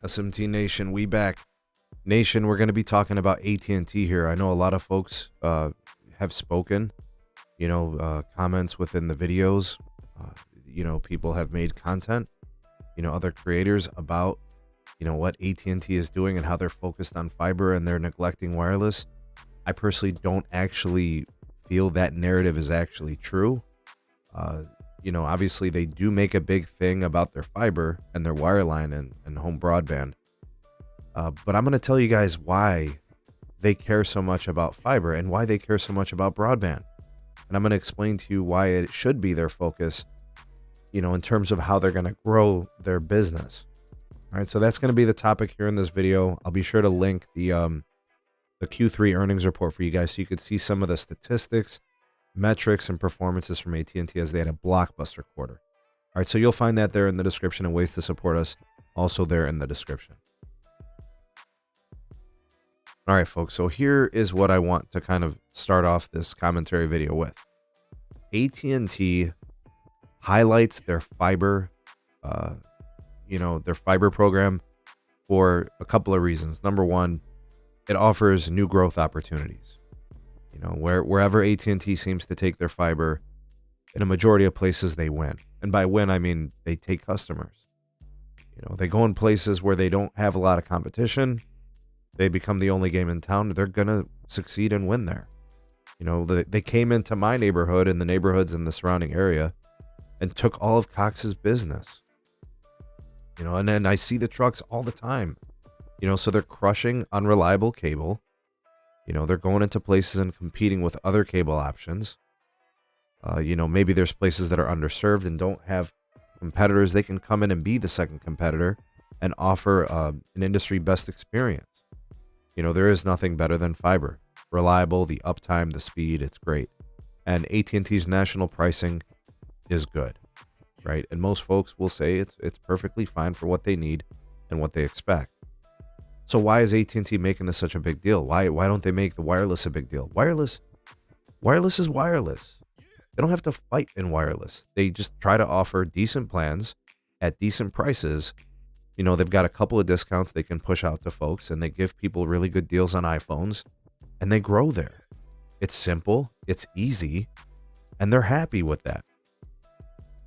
SMT Nation, we back. Nation, we're going to be talking about AT&T here. I know a lot of folks have spoken, comments within the videos. People have made content, other creators about, what AT&T is doing and how they're focused on fiber and they're neglecting wireless. I personally don't actually feel that narrative is actually true. Obviously they do make a big thing about their fiber and their wireline and home broadband. But I'm going to tell you guys why they care so much about fiber and why they care so much about broadband. And I'm going to explain to you why it should be their focus, in terms of how they're going to grow their business. All right, so that's going to be the topic here in this video. I'll be sure to link the Q3 earnings report for you guys so you could see some of the statistics, metrics, and performances from AT&T as they had a blockbuster quarter. All right, so you'll find that there in the description, and ways to support us also there in the description. All right, folks, so here is what I want to kind of start off this commentary video with. AT&T highlights their fiber, their fiber program for a couple of reasons. Number one, it offers new growth opportunities. Wherever AT&T seems to take their fiber, in a majority of places they win. And by win, I mean they take customers. They go in places where they don't have a lot of competition. They become the only game in town. They're going to succeed and win there. They came into my neighborhood and the neighborhoods in the surrounding area and took all of Cox's business. And then I see the trucks all the time. So they're crushing unreliable cable. They're going into places and competing with other cable options. Maybe there's places that are underserved and don't have competitors. They can come in and be the second competitor and offer an industry best experience. There is nothing better than fiber. Reliable, the uptime, the speed, it's great. And AT&T's national pricing is good, right? And most folks will say it's perfectly fine for what they need and what they expect. So why is AT&T making this such a big deal? Why don't they make the wireless a big deal? Wireless is wireless. They don't have to fight in wireless. They just try to offer decent plans at decent prices. They've got a couple of discounts they can push out to folks, and they give people really good deals on iPhones, and they grow there. It's simple, it's easy, and they're happy with that.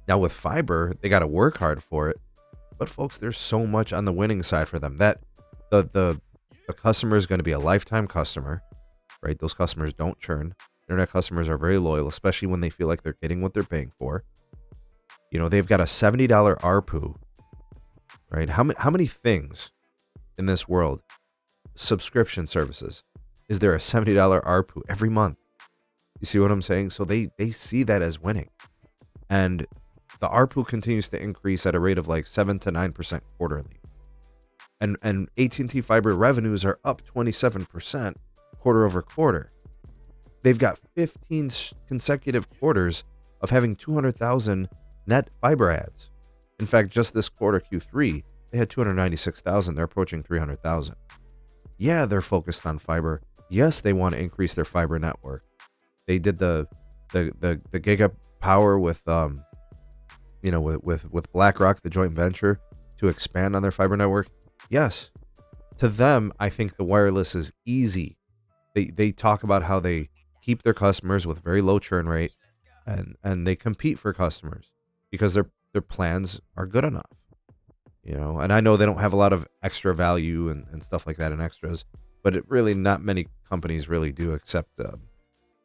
Now with fiber, they got to work hard for it, but folks, there's so much on the winning side for them that the customer is going to be a lifetime customer, right? Those customers don't churn. Internet customers are very loyal, especially when they feel like they're getting what they're paying for. They've got a $70 ARPU, right? How many things in this world, subscription services, is there a $70 ARPU every month? You see what I'm saying? So they see that as winning. And the ARPU continues to increase at a rate of like 7 to 9% quarterly. And AT&T fiber revenues are up 27% quarter over quarter. They've got 15 consecutive quarters of having 200,000 net fiber ads. In fact, just this quarter, Q3, they had 296,000. They're approaching 300,000. Yeah, they're focused on fiber. Yes, they want to increase their fiber network. They did the giga power with with BlackRock, the joint venture, to expand on their fiber network. Yes, to them, I think the wireless is easy. They talk about how they keep their customers with very low churn rate, and they compete for customers because their plans are good enough. And I know they don't have a lot of extra value and stuff like that and extras, but it really not many companies really do, except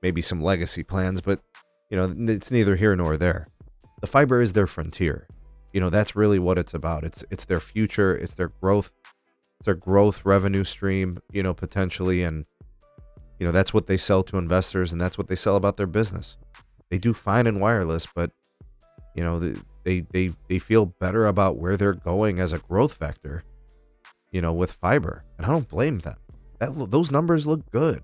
maybe some legacy plans, but it's neither here nor there. The fiber is their frontier. That's really what it's about. It's their future. It's their growth. It's their growth revenue stream, potentially. And, that's what they sell to investors, and that's what they sell about their business. They do fine in wireless, but, they feel better about where they're going as a growth vector, with fiber. And I don't blame them. Those numbers look good.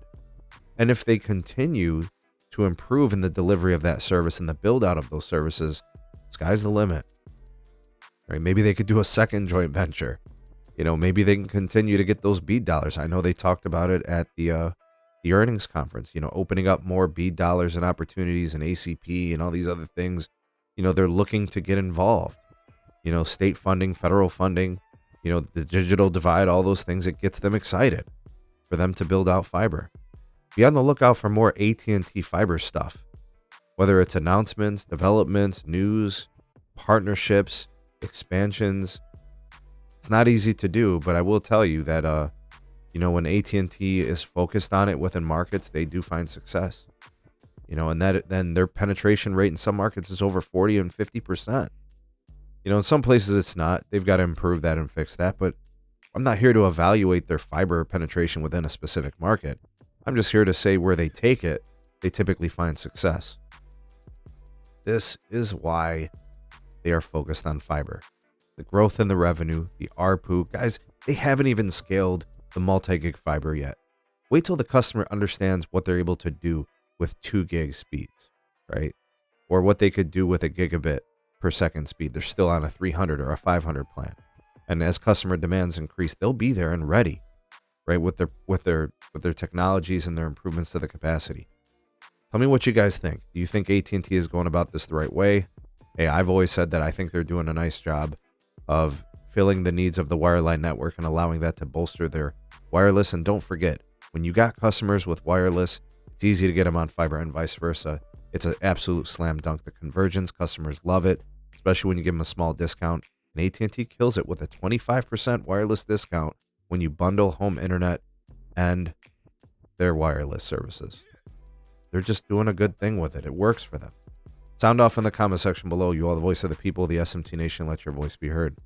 And if they continue to improve in the delivery of that service and the build out of those services, sky's the limit. Right? Maybe they could do a second joint venture. Maybe they can continue to get those BEAD dollars. I know they talked about it at the earnings conference, opening up more BEAD dollars and opportunities and ACP and all these other things. They're looking to get involved. State funding, federal funding, the digital divide, all those things, it gets them excited for them to build out fiber. Be on the lookout for more AT&T fiber stuff, whether it's announcements, developments, news, partnerships, expansions. It's not easy to do, but I will tell you that when AT&T is focused on it within markets, they do find success. And then their penetration rate in some markets is over 40 and 50%. In some places it's not. They've got to improve that and fix that, but I'm not here to evaluate their fiber penetration within a specific market. I'm just here to say where they take it, they typically find success. This is why they are focused on fiber. The growth in the revenue, the ARPU. Guys, they haven't even scaled the multi-gig fiber yet. Wait till the customer understands what they're able to do with 2 gig speeds, right? Or what they could do with a gigabit per second speed. They're still on a 300 or a 500 plan. And as customer demands increase, they'll be there and ready, right? With their technologies and their improvements to the capacity. Tell me what you guys think. Do you think AT&T is going about this the right way? Hey, I've always said that I think they're doing a nice job of filling the needs of the wireline network and allowing that to bolster their wireless. And don't forget, when you got customers with wireless, it's easy to get them on fiber and vice versa. It's an absolute slam dunk. The convergence, customers love it, especially when you give them a small discount. And AT&T kills it with a 25% wireless discount when you bundle home internet and their wireless services. They're just doing a good thing with it. It works for them. Sound off in the comment section below. You are the voice of the people, the SMT Nation. Let your voice be heard.